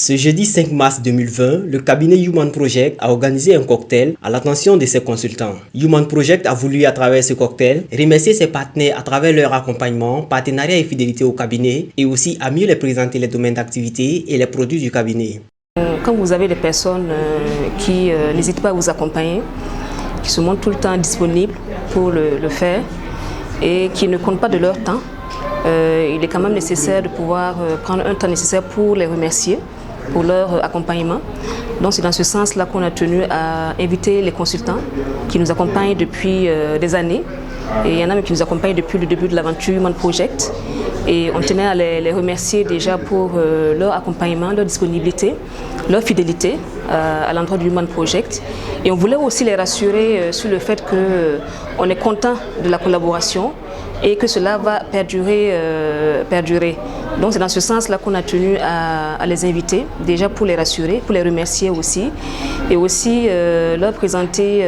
Ce jeudi 5 mars 2020, le cabinet Human Project a organisé un cocktail à l'attention de ses consultants. Human Project a voulu, à travers ce cocktail, remercier ses partenaires à travers leur accompagnement, partenariat et fidélité au cabinet, et aussi à mieux les présenter les domaines d'activité et les produits du cabinet. Quand vous avez des personnes qui n'hésitent pas à vous accompagner, qui se montrent tout le temps disponibles pour le faire et qui ne comptent pas de leur temps, il est quand même nécessaire de pouvoir prendre un temps nécessaire pour les remercier pour leur accompagnement. Donc c'est dans ce sens-là qu'on a tenu à inviter les consultants qui nous accompagnent depuis des années. Et il y en a même qui nous accompagnent depuis le début de l'aventure Human Project. Et on tenait à les remercier déjà pour leur accompagnement, leur disponibilité, leur fidélité à l'endroit du Human Project. Et on voulait aussi les rassurer sur le fait qu'on est content de la collaboration et que cela va perdurer. Donc c'est dans ce sens-là qu'on a tenu à les inviter, déjà pour les rassurer, pour les remercier aussi, et aussi leur présenter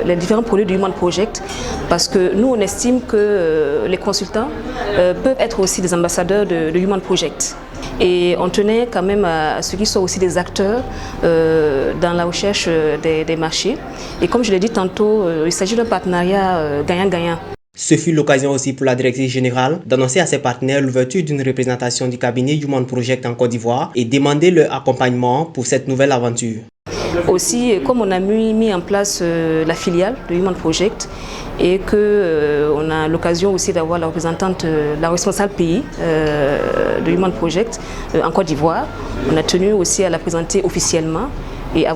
les différents produits du Human Project, parce que nous on estime que les consultants peuvent être aussi des ambassadeurs de Human Project. Et on tenait quand même à ce qu'ils soient aussi des acteurs dans la recherche des marchés. Et comme je l'ai dit tantôt, il s'agit d'un partenariat gagnant-gagnant. Ce fut l'occasion aussi pour la directrice générale d'annoncer à ses partenaires l'ouverture d'une représentation du cabinet Human Project en Côte d'Ivoire et demander leur accompagnement pour cette nouvelle aventure. Aussi, comme on a mis en place la filiale de Human Project et qu'on a l'occasion aussi d'avoir la représentante, la responsable pays de Human Project en Côte d'Ivoire, on a tenu aussi à la présenter officiellement et à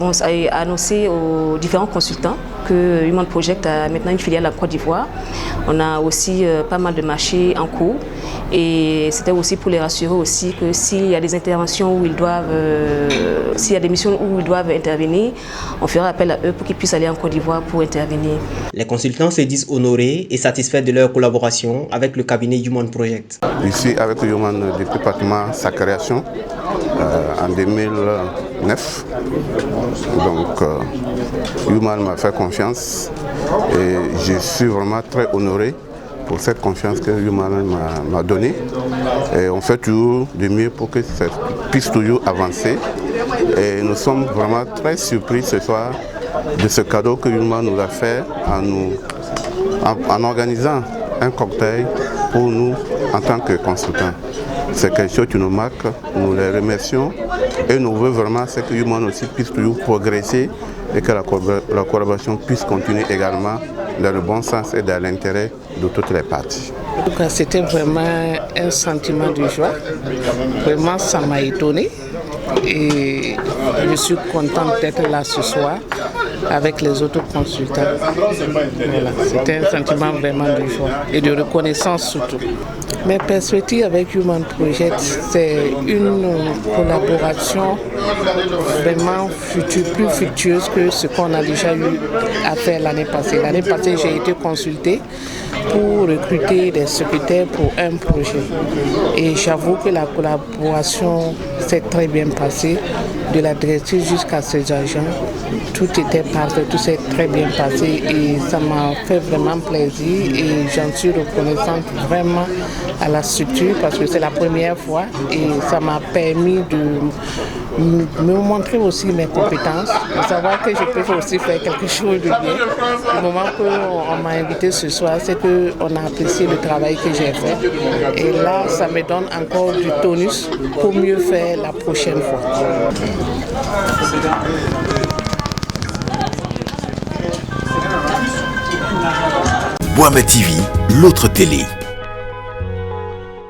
annoncer aux différents consultants que Human Project a maintenant une filiale en Côte d'Ivoire. On a aussi pas mal de marchés en cours et c'était aussi pour les rassurer aussi que s'il y a des interventions où ils doivent, s'il y a des missions où ils doivent intervenir, on fera appel à eux pour qu'ils puissent aller en Côte d'Ivoire pour intervenir. Les consultants se disent honorés et satisfaits de leur collaboration avec le cabinet Human Project. Ici avec Human depuis pratiquement sa création en 2009. Donc Human m'a fait confiance et je suis vraiment très honoré pour cette confiance que Human m'a donnée. Et on fait toujours de mieux pour que ça puisse toujours avancer. Et nous sommes vraiment très surpris ce soir de ce cadeau que Human nous a fait en organisant un cocktail pour nous en tant que consultants. C'est quelque chose qui nous marque, nous les remercions et nous voulons vraiment que Human aussi puisse toujours progresser et que la collaboration puisse continuer également dans le bon sens et dans l'intérêt de toutes les parties. C'était vraiment un sentiment de joie, vraiment ça m'a étonné et je suis contente d'être là ce soir avec les autres consultants. Voilà. C'était un sentiment vraiment de joie et de reconnaissance surtout. Mes perspectives avec Human Project, c'est une collaboration vraiment plus fructueuse que ce qu'on a déjà eu à faire l'année passée. L'année passée, j'ai été consultée pour recruter des secrétaires pour un projet. Et j'avoue que la collaboration s'est très bien passée, de la directrice jusqu'à ses agents. Tout était parfait, tout s'est très bien passé et ça m'a fait vraiment plaisir et j'en suis reconnaissante vraiment à la structure parce que c'est la première fois et ça m'a permis de me montrer aussi mes compétences, de savoir que je peux aussi faire quelque chose de bien. Le moment qu'on m'a invité ce soir, c'est qu'on a apprécié le travail que j'ai fait. Et là, ça me donne encore du tonus pour mieux faire la prochaine fois. Boama TV, l'autre télé.